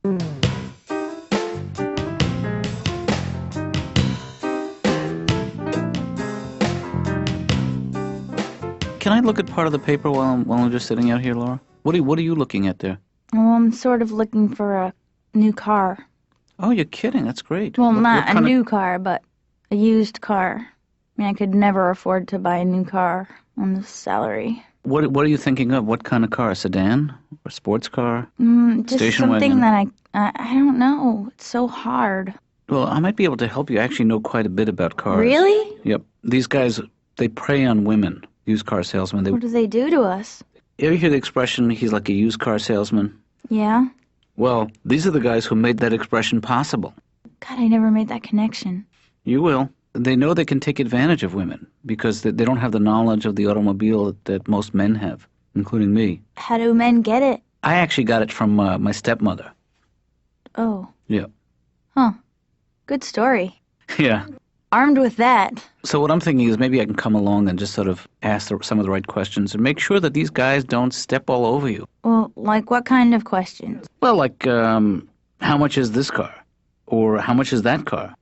Can I look at part of the paper while I'm just sitting out here, Laura? What are you looking at there? Well, I'm sort of looking for a new car. Oh, you're kidding. That's great. Well, What not a kind new car, but a used car. I mean, I could never afford to buy a new car on this salary. What are you thinking of? What kind of car? A sedan? Or a sports car? Just Station something wagon? that I don't know. It's so hard. Well, I might be able to help you. I actually know quite a bit about cars. Really? Yep. These guys, they prey on women, used car salesmen. What do they do to us? You ever hear the expression, he's like a used car salesman? Yeah? Well, these are the guys who made that expression possible. God, I never made that connection. You will. They know they can take advantage of women because they don't have the knowledge of the automobile that most men have, including me. How do men get it? I actually got it from my stepmother. Oh. Yeah. Huh. Good story. Yeah. Armed with that. So what I'm thinking is maybe I can come along and just sort of ask some of the right questions and make sure that these guys don't step all over you. Well, like what kind of questions? Well, like, how much is this car? Or how much is that car?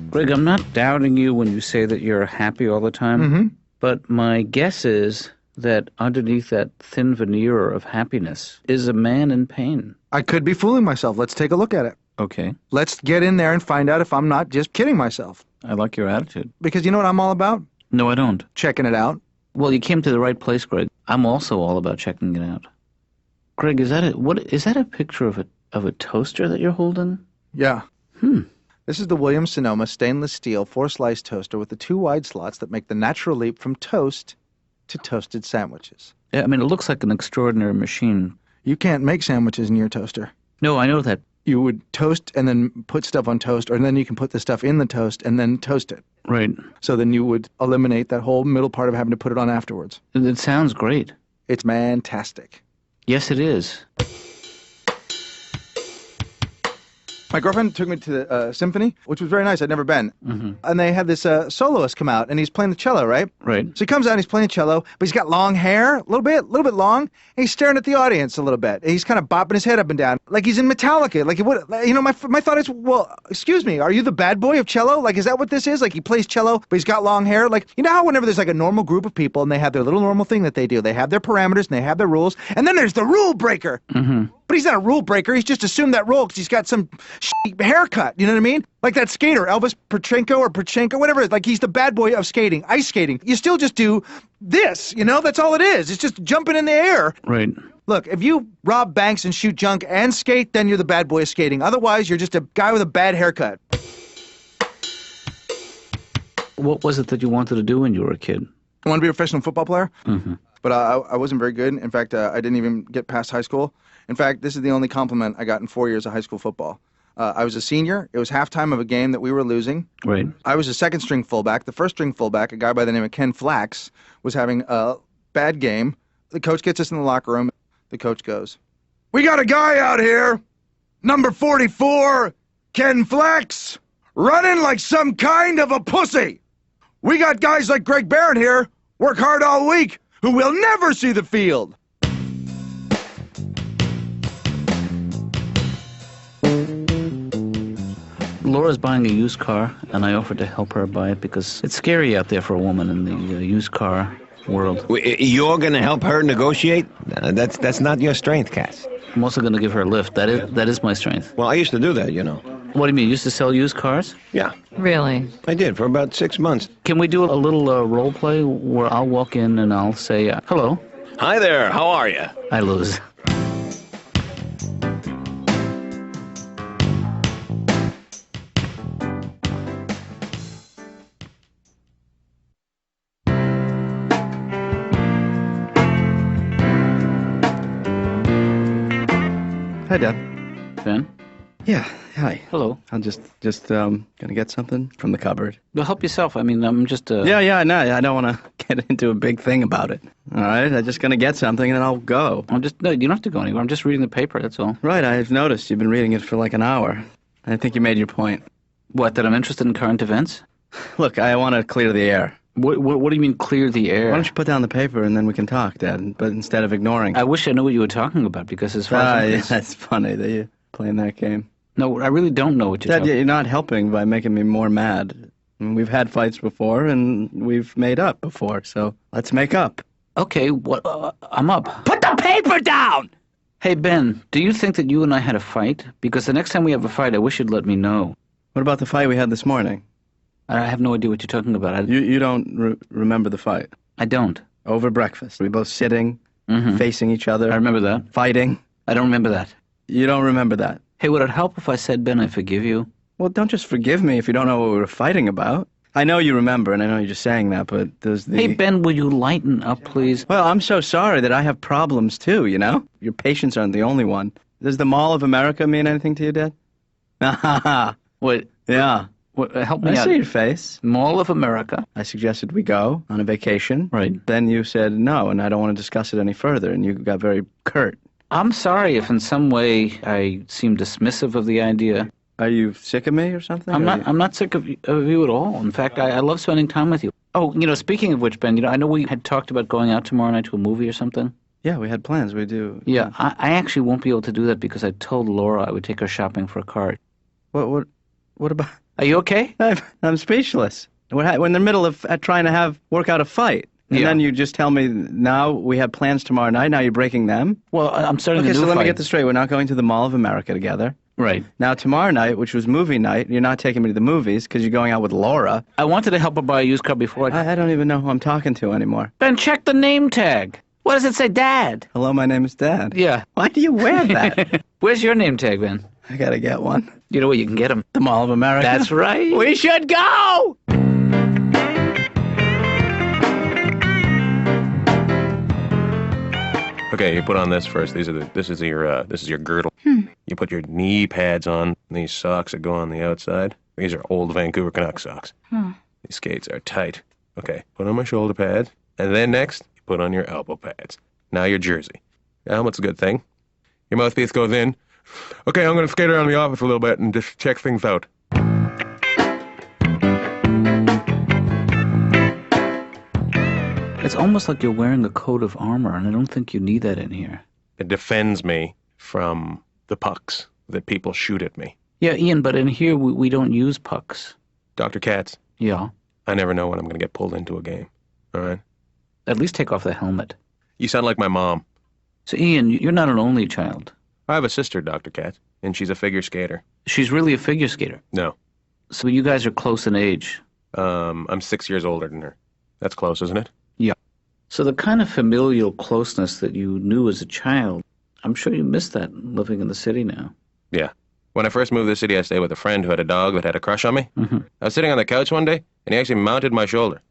Greg, I'm not doubting you when you say that you're happy all the time, but my guess is that underneath that thin veneer of happiness is a man in pain. I could be fooling myself. Let's take a look at it. Okay. Let's get in there and find out if I'm not just kidding myself. I like your attitude. Because you know what I'm all about? No, I don't. Checking it out. Well, you came to the right place, Greg. I'm also all about checking it out. Greg, is that a picture of a toaster that you're holding? Yeah. This is the Williams-Sonoma stainless steel 4-slice toaster with the 2 wide slots that make the natural leap from toast to toasted sandwiches. Yeah, I mean, it looks like an extraordinary machine. You can't make sandwiches in your toaster. No, I know that. You would toast and then put stuff on toast, or then you can put the stuff in the toast and then toast it. Right. So then you would eliminate that whole middle part of having to put it on afterwards. It sounds great. It's fantastic. Yes, it is. My girlfriend took me to the symphony, which was very nice. I'd never been. And they had this soloist come out, and he's playing the cello, right? Right. So he comes out and he's playing cello, but he's got long hair, a little bit long, and he's staring at the audience a little bit. And he's kind of bopping his head up and down, like he's in Metallica. Like, my thought is, well, excuse me, are you the bad boy of cello? Like, is that what this is? Like, he plays cello, but he's got long hair? Like, you know how whenever there's like a normal group of people and they have their little normal thing that they do, they have their parameters and they have their rules, and then there's the rule breaker. But he's not a rule breaker. He's just assumed that role because he's got some haircut. You know what I mean? Like that skater, Elvis Pachenko, whatever it is. Like he's the bad boy of skating, ice skating. You still just do this, you know? That's all it is. It's just jumping in the air. Right. Look, if you rob banks and shoot junk and skate, then you're the bad boy of skating. Otherwise, you're just a guy with a bad haircut. What was it that you wanted to do when you were a kid? I want to be a professional football player, but I wasn't very good. In fact, I didn't even get past high school. In fact, this is the only compliment I got in 4 years of high school football. I was a senior. It was halftime of a game that we were losing. Right. I was a second-string fullback. The first-string fullback, a guy by the name of Ken Flax, was having a bad game. The coach gets us in the locker room. The coach goes, "We got a guy out here, number 44, Ken Flax, running like some kind of a pussy. We got guys like Greg Barron here, work hard all week, who will never see the field." Laura's buying a used car, and I offered to help her buy it because it's scary out there for a woman in the used car world. You're going to help her negotiate? That's not your strength, Katz. I'm also going to give her a lift. That is my strength. Well, I used to do that, you know. What do you mean? You used to sell used cars? Yeah. Really? I did for about 6 months. Can we do a little role play where I'll walk in and I'll say, hello? Hi there, how are you? I lose. Hi, Dad. Ben? Yeah, hi. Hello. I'm just gonna get something from the cupboard. Well, help yourself. I mean, I'm just... Yeah, no, I don't want to get into a big thing about it. All right, I'm just gonna get something and then I'll go. No, you don't have to go anywhere. I'm just reading the paper, that's all. Right, I've noticed you've been reading it for like an hour. I think you made your point. What, that I'm interested in current events? Look, I want to clear the air What do you mean clear the air? Why don't you put down the paper and then we can talk, Dad, but instead of ignoring. I wish I knew what you were talking about, because as far as I'm yeah, concerned- that's funny that you're playing that game. No, I really don't know what you're Dad, talking you're not helping by making me more mad. I mean, we've had fights before, and we've made up before, so let's make up. Okay, I'm up. Put the paper down! Hey, Ben, do you think that you and I had a fight? Because the next time we have a fight, I wish you'd let me know. What about the fight we had this morning? I have no idea what you're talking about. You don't remember the fight? I don't. Over breakfast. We both sitting, facing each other. I remember that. Fighting. I don't remember that. You don't remember that? Hey, would it help if I said, Ben, I forgive you? Well, don't just forgive me if you don't know what we were fighting about. I know you remember, and I know you're just saying that, but there's the... Hey, Ben, will you lighten up, please? Well, I'm so sorry that I have problems, too, you know? Your patients aren't the only one. Does the Mall of America mean anything to you, Dad? What? Yeah. Help me I out. see your face. Mall of America. I suggested we go on a vacation. Right. Then you said no, and I don't want to discuss it any further, and you got very curt. I'm sorry if in some way I seem dismissive of the idea. Are you sick of me or something? I'm not sick of you at all. In fact, I love spending time with you. Oh, speaking of which, Ben, I know we had talked about going out tomorrow night to a movie or something. Yeah, we had plans. We do. Yeah, I actually won't be able to do that because I told Laura I would take her shopping for a car. What about... Are you okay? I'm speechless. We're in the middle of trying to work out a fight. And then you just tell me, now we have plans tomorrow night, now you're breaking them? Well, I'm starting Okay, a new so let me fight. get this straight. We're not going to the Mall of America together. Right. Now, tomorrow night, which was movie night, you're not taking me to the movies because you're going out with Laura. I wanted to help her buy a used car before I don't even know who I'm talking to anymore. Ben, check the name tag. What does it say, Dad? Hello, my name is Dad. Yeah. Why do you wear that? Where's your name tag, Ben? I gotta get one. You know where you can get them. The Mall of America. That's right. We should go! Okay, you put on this first. This is your girdle. You put your knee pads on. These socks that go on the outside. These are old Vancouver Canucks socks. These skates are tight. Okay, put on my shoulder pads, and then next you put on your elbow pads. Now your jersey. Your helmet's a good thing. Your mouthpiece goes in. Okay, I'm gonna skate around the office a little bit and just check things out. It's almost like you're wearing a coat of armor, and I don't think you need that in here. It defends me from the pucks that people shoot at me. Yeah, Ian, but in here we don't use pucks. Dr. Katz, Yeah. I never know when I'm gonna get pulled into a game. All right? At least take off the helmet. You sound like my mom. So, Ian, you're not an only child. I have a sister, Dr. Katz, and she's a figure skater. She's really a figure skater. No. So you guys are close in age. I'm 6 years older than her. That's close, isn't it? Yeah. So the kind of familial closeness that you knew as a child, I'm sure you miss that living in the city now. Yeah. When I first moved to the city, I stayed with a friend who had a dog that had a crush on me. Mm-hmm. I was sitting on the couch one day, and he actually mounted my shoulder.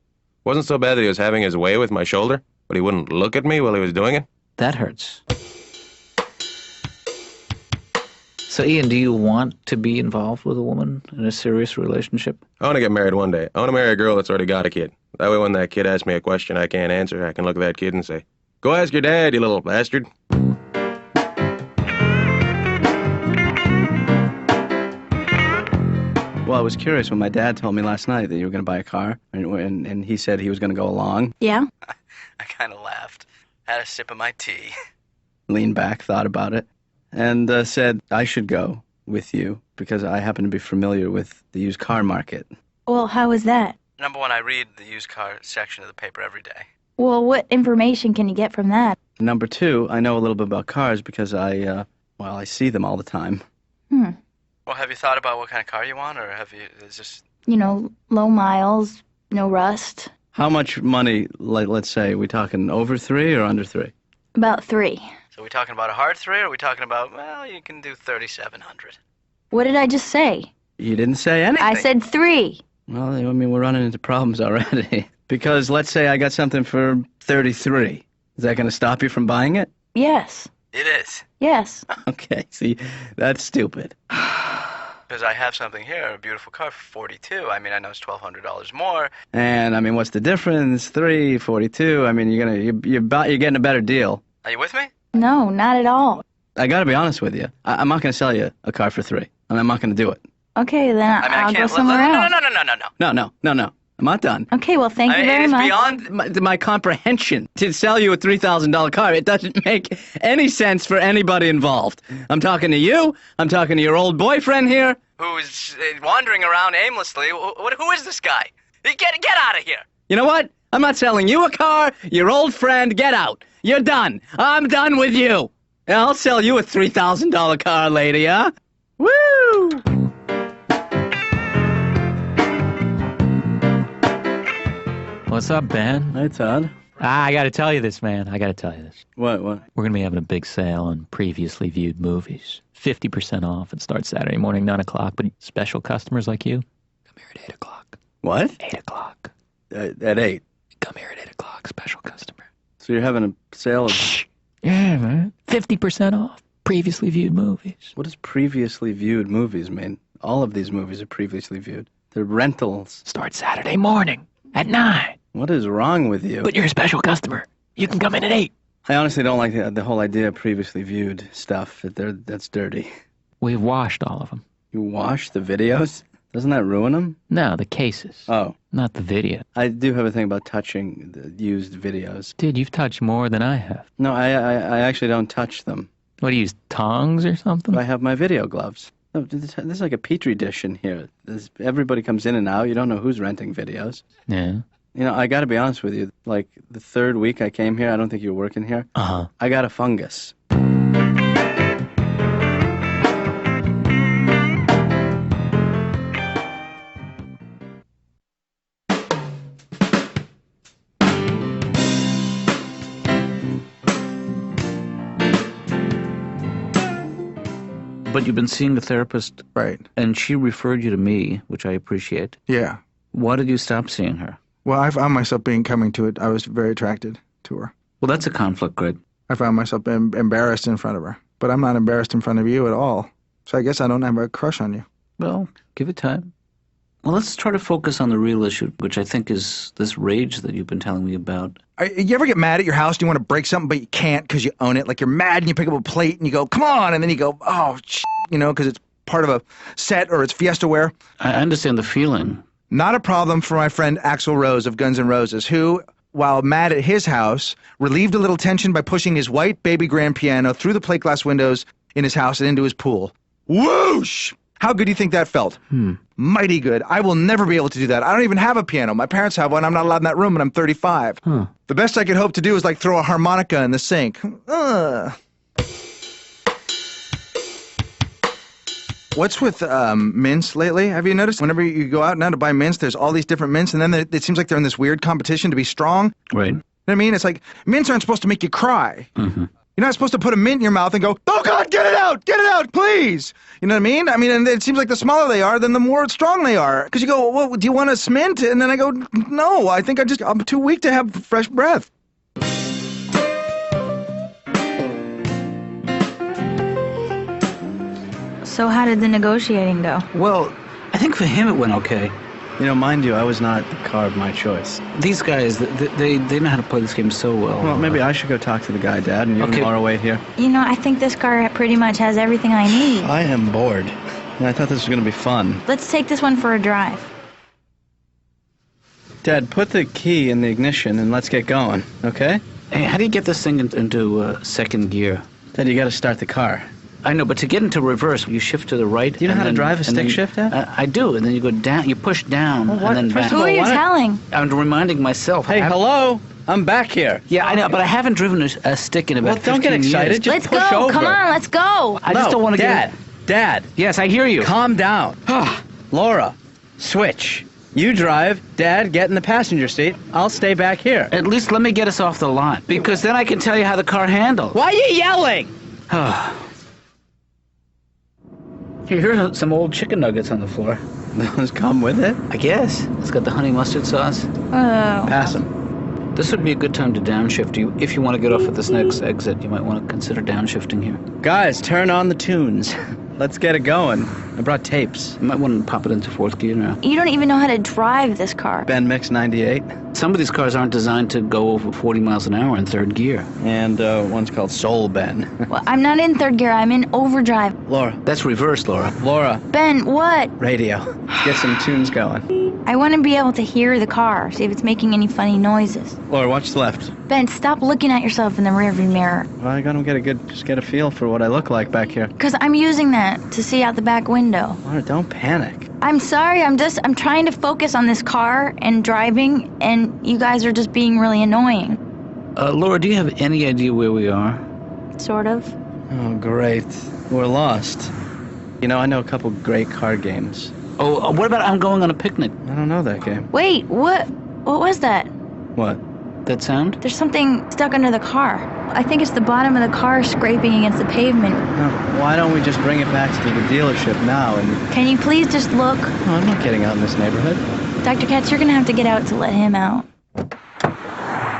Wasn't so bad that he was having his way with my shoulder, but he wouldn't look at me while he was doing it. That hurts. So, Ian, do you want to be involved with a woman in a serious relationship? I want to get married one day. I want to marry a girl that's already got a kid. That way when that kid asks me a question I can't answer, I can look at that kid and say, "Go ask your dad, you little bastard." Well, I was curious when my dad told me last night that you were going to buy a car, and he said he was going to go along. Yeah? I kind of laughed, had a sip of my tea, leaned back, thought about it, and said I should go with you because I happen to be familiar with the used car market. Well, how is that? Number one, I read the used car section of the paper every day. Well, what information can you get from that? Number two, I know a little bit about cars because I see them all the time. Well, have you thought about what kind of car you want, or is this... You know, low miles, no rust. How much money, let's say, we talking over 3 or under 3? About 3. So we talking about a hard 3, or are we talking about, well, you can do 3,700? What did I just say? You didn't say anything. I said 3. Well, I mean, we're running into problems already. Because let's say I got something for 33. Is that going to stop you from buying it? Yes. It is. Yes. Okay, see, that's stupid. Because I have something here, a beautiful car for 42. I mean, I know it's $1,200 more. And I mean, what's the difference? 3, 42. I mean, you're getting a better deal. Are you with me? No, not at all. I got to be honest with you. I'm not going to sell you a car for 3, and I'm not going to do it. Okay, then I'll go somewhere else. No. I'm not done. Okay, well, thank you very much. It's beyond my comprehension to sell you a $3,000 car. It doesn't make any sense for anybody involved. I'm talking to you. I'm talking to your old boyfriend here, who's wandering around aimlessly. Who is this guy? Get out of here. You know what? I'm not selling you a car. Your old friend, get out. You're done. I'm done with you. I'll sell you a $3,000 car, lady, huh? Woo! What's up, Ben? Hey, Todd. I gotta tell you this, man. I gotta tell you this. What? We're gonna be having a big sale on previously viewed movies. 50% off. It starts Saturday morning, 9 o'clock, but special customers like you, come here at 8 o'clock. What? 8 o'clock. At 8. Come here at 8 o'clock, special customer. So you're having a sale of... Yeah, man. 50% off. Previously viewed movies. What does previously viewed movies mean? All of these movies are previously viewed. They're rentals. Start Saturday morning at 9. What is wrong with you? But you're a special customer. You can come in at 8. I honestly don't like the whole idea of previously viewed stuff. That's dirty. We've washed all of them. You wash the videos? Doesn't that ruin them? No, the cases. Oh. Not the video. I do have a thing about touching the used videos. Dude, you've touched more than I have. No, I actually don't touch them. What, do you use tongs or something? I have my video gloves. No, this is like a petri dish in here. Everybody comes in and out. You don't know who's renting videos. Yeah. You know, I gotta be honest with you. Like, the third week I came here, I don't think you were working here. Uh-huh. I got a fungus. But you've been seeing a therapist, Right. and she referred you to me, which I appreciate. Yeah. Why did you stop seeing her? Well, I found myself coming to it. I was very attracted to her. Well, that's a conflict, Greg. I found myself embarrassed in front of her. But I'm not embarrassed in front of you at all. So I guess I don't have a crush on you. Well, give it time. Well, let's try to focus on the real issue, which I think is this rage that you've been telling me about. You ever get mad at your house and you want to break something, but you can't because you own it? Like you're mad and you pick up a plate and you go, come on, and then you go, oh, because it's part of a set or it's fiesta wear. I understand the feeling. Not a problem for my friend Axl Rose of Guns N' Roses, who, while mad at his house, relieved a little tension by pushing his white baby grand piano through the plate glass windows in his house and into his pool. Whoosh! How good do you think that felt? Mighty good. I will never be able to do that. I don't even have a piano. My parents have one. I'm not allowed in that room, and I'm 35. The best I could hope to do is like throw a harmonica in the sink. What's with mints lately? Have you noticed whenever you go out now to buy mints, there's all these different mints, and then it seems like they're in this weird competition to be strong? Right. You know what I mean? It's like mints aren't supposed to make you cry. You're not supposed to put a mint in your mouth and go, oh God, get it out, please. You know what I mean? And it seems like the smaller they are, then the more strong they are. Because you go, well, do you want a mint? And then I go, no, I think I'm too weak to have fresh breath. So how did the negotiating go? Well, I think for him it went okay. You know, mind you, I was not the car of my choice. These guys, they know how to play this game so well. Well, maybe I should go talk to the guy, Dad, and you and Laura wait here. You know, I think this car pretty much has everything I need. I am bored. I thought this was going to be fun. Let's take this one for a drive. Dad, put the key in the ignition and let's get going, okay? Hey, how do you get this thing into second gear? Dad, you got to start the car. I know, but to get into reverse, you shift to the right. Do you know how to drive a stick shift, Dad? I do, and then you go down, you push down, Well, and then first back. of Who all, are you why- telling? I'm reminding myself. Hey, hello? I'm back here. Yeah, I know, but I haven't driven a stick in about Well, don't get 15 excited. years. Just Let's push go. over. Come on, let's go. I just don't want to Dad, Dad, Yes, I hear you. calm down. Laura, switch. You drive. Dad, get in the passenger seat. I'll stay back here. At least let me get us off the lot, because then I can tell you how the car handles. Why are you yelling? Here are some old chicken nuggets on the floor. Those come with it? I guess. It's got the honey mustard sauce. Oh. Pass them. This would be a good time to downshift you. If you want to get off at this next exit, you might want to consider downshifting here. Guys, turn on the tunes. Let's get it going. I brought tapes. You might want to pop it into fourth gear now. You don't even know how to drive this car. Ben Mix 98. Some of these cars aren't designed to go over 40 miles an hour in third gear. And one's called Soul Ben. Well, I'm not in third gear. I'm in overdrive. Laura. That's reverse, Laura. Laura. Ben, what? Radio. Get some tunes going. I want to be able to hear the car, see if it's making any funny noises. Laura, watch the left. Ben, stop looking at yourself in the rearview mirror. Well, I gotta just get a feel for what I look like back here. Because I'm using that to see out the back window. Laura, don't panic. I'm sorry, I'm trying to focus on this car and driving, and you guys are just being really annoying. Laura, do you have any idea where we are? Sort of. Oh, great. We're lost. You know, I know a couple great card games. Oh, what about I'm going on a picnic? I don't know that game. Wait, what was that? What? That sound? There's something stuck under the car. I think it's the bottom of the car scraping against the pavement. No, why don't we just bring it back to the dealership now and... Can you please just look? No, I'm not getting out in this neighborhood. Dr. Katz, you're gonna have to get out to let him out.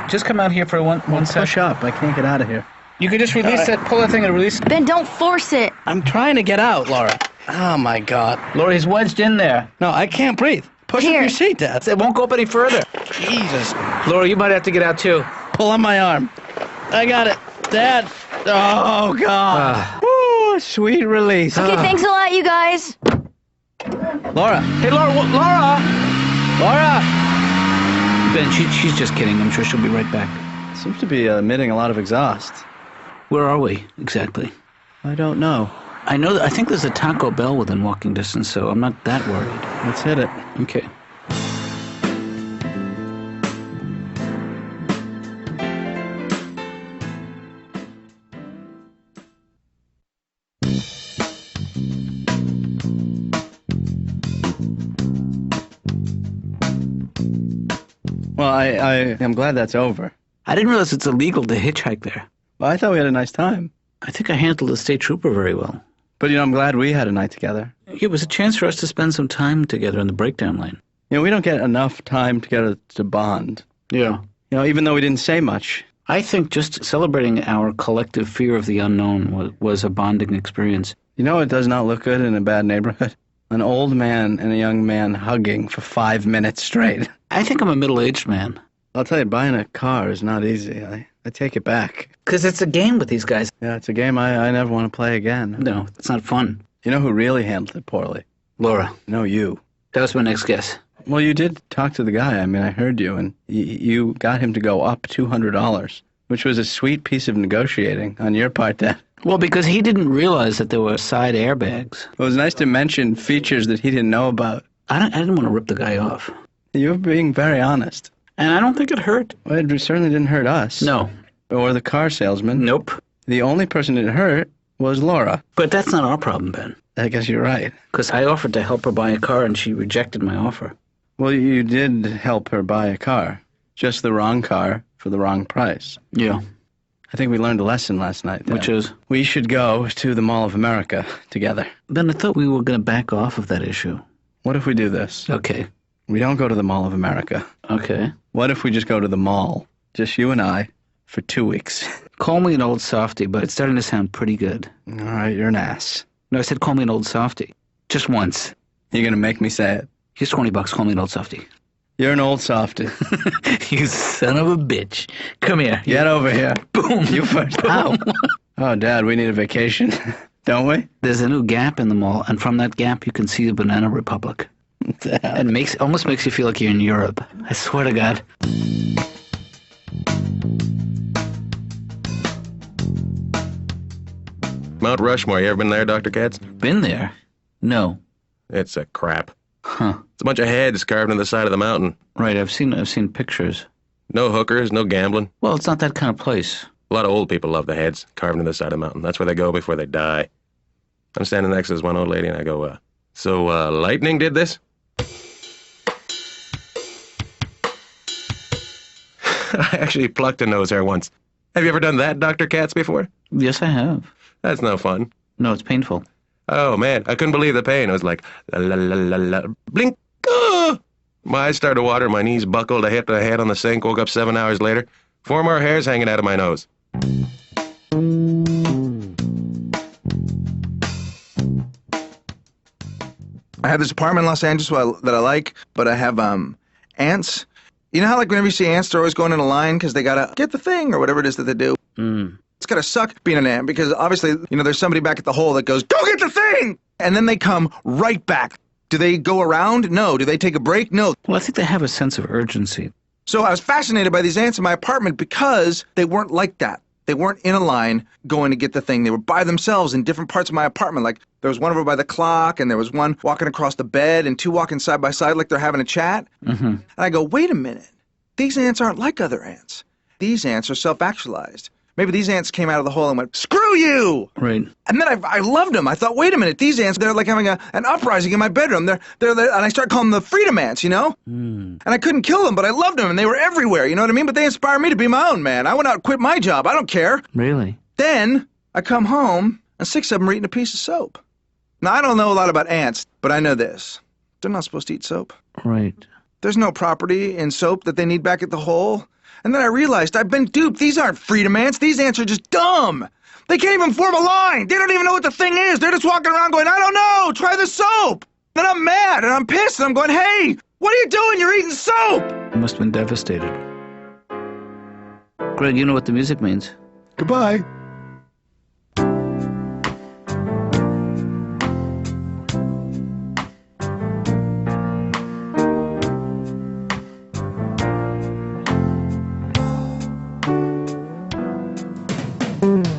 Just come out here for one sec. Push up. I can't get out of here. You could just release that, pull that thing and release it. Ben, don't force it. I'm trying to get out, Laura. Oh, my God. Laura, he's wedged in there. No, I can't breathe. Push up Here. your seat, Dad. It won't go up any further. Jesus. Laura, you might have to get out too. Pull on my arm. I got it. Dad. Oh, God. Woo, sweet release. Okay, thanks a lot, you guys. Laura. Hey, Laura, Laura! Laura! Ben, she's just kidding. I'm sure she'll be right back. Seems to be emitting a lot of exhaust. Where are we, exactly? I don't know. I think there's a Taco Bell within walking distance, so I'm not that worried. Let's hit it. Okay. Well, I am glad that's over. I didn't realize it's illegal to hitchhike there. Well, I thought we had a nice time. I think I handled the state trooper very well. But, I'm glad we had a night together. It was a chance for us to spend some time together in the breakdown lane. We don't get enough time together to bond. Yeah. Even though we didn't say much. I think just celebrating our collective fear of the unknown was a bonding experience. It does not look good in a bad neighborhood. An old man and a young man hugging for 5 minutes straight. I think I'm a middle-aged man. I'll tell you, buying a car is not easy. I take it back. Because it's a game with these guys. Yeah, it's a game I never want to play again. No, it's not fun. You know who really handled it poorly? Laura. No, you. That was my next guess. Well, you did talk to the guy. I heard you, and you got him to go up $200, which was a sweet piece of negotiating on your part, Dad. Well, because he didn't realize that there were side airbags. It was nice to mention features that he didn't know about. I didn't want to rip the guy off. You were being very honest. And I don't think it hurt. Well, it certainly didn't hurt us. No. Or the car salesman. Nope. The only person it hurt was Laura. But that's not our problem, Ben. I guess you're right. Because I offered to help her buy a car and she rejected my offer. Well, you did help her buy a car. Just the wrong car for the wrong price. Yeah. I think we learned a lesson last night, Dad. Which is? We should go to the Mall of America together. Ben, I thought we were going to back off of that issue. What if we do this? Okay. We don't go to the Mall of America. Okay. What if we just go to the mall, just you and I, for 2 weeks? Call me an old softy, but it's starting to sound pretty good. All right, you're an ass. No, I said call me an old softy. Just once. You're going to make me say it. Here's $20, call me an old softy. You're an old softy. You son of a bitch. Come here. Get over here. Boom. You first. Ow. Oh, Dad, we need a vacation. Don't we? There's a new gap in the mall, and from that gap you can see the Banana Republic. Dad. It almost makes you feel like you're in Europe. I swear to God. Mount Rushmore, you ever been there, Dr. Katz? Been there? No. It's a crap. Huh. It's a bunch of heads carved in the side of the mountain. Right, I've seen pictures. No hookers, no gambling. Well, it's not that kind of place. A lot of old people love the heads carved in the side of the mountain. That's where they go before they die. I'm standing next to this one old lady, and I go, so lightning did this? I actually plucked a nose hair once. Have you ever done that, Dr. Katz, before? Yes, I have. That's no fun. No, it's painful. Oh, man, I couldn't believe the pain. It was like, la la la la la, blink, ah! My eyes started to water, my knees buckled, I hit the head on the sink, woke up 7 hours later. 4 more hairs hanging out of my nose. have this apartment in Los Angeles that I like, but I have ants. You know how like whenever you see ants, they're always going in a line because they gotta get the thing or whatever it is that they do. It's gotta suck being an ant because obviously, there's somebody back at the hole that goes, go get the thing! And then they come right back. Do they go around? No. Do they take a break? No. Well, I think they have a sense of urgency. So I was fascinated by these ants in my apartment because they weren't like that. They weren't in a line going to get the thing. They were by themselves in different parts of my apartment. Like there was one over by the clock and there was one walking across the bed and two walking side by side like they're having a chat. And I go, wait a minute. These ants aren't like other ants. These ants are self-actualized. Maybe these ants came out of the hole and went, screw you! Right. And then I loved them. I thought, wait a minute, these ants, they're like having an uprising in my bedroom. They're and I started calling them the freedom ants, And I couldn't kill them, but I loved them, and they were everywhere, you know what I mean? But they inspired me to be my own man. I went out and quit my job. I don't care. Really? Then I come home, and 6 of them are eating a piece of soap. Now, I don't know a lot about ants, but I know this. They're not supposed to eat soap. Right. There's no property in soap that they need back at the hole. And then I realized I've been duped. These aren't freedom ants. These ants are just dumb. They can't even form a line. They don't even know what the thing is. They're just walking around going, I don't know, try the soap. Then I'm mad and I'm pissed and I'm going, hey, what are you doing? You're eating soap. You must have been devastated. Greg, you know what the music means. Goodbye. Mm-hmm.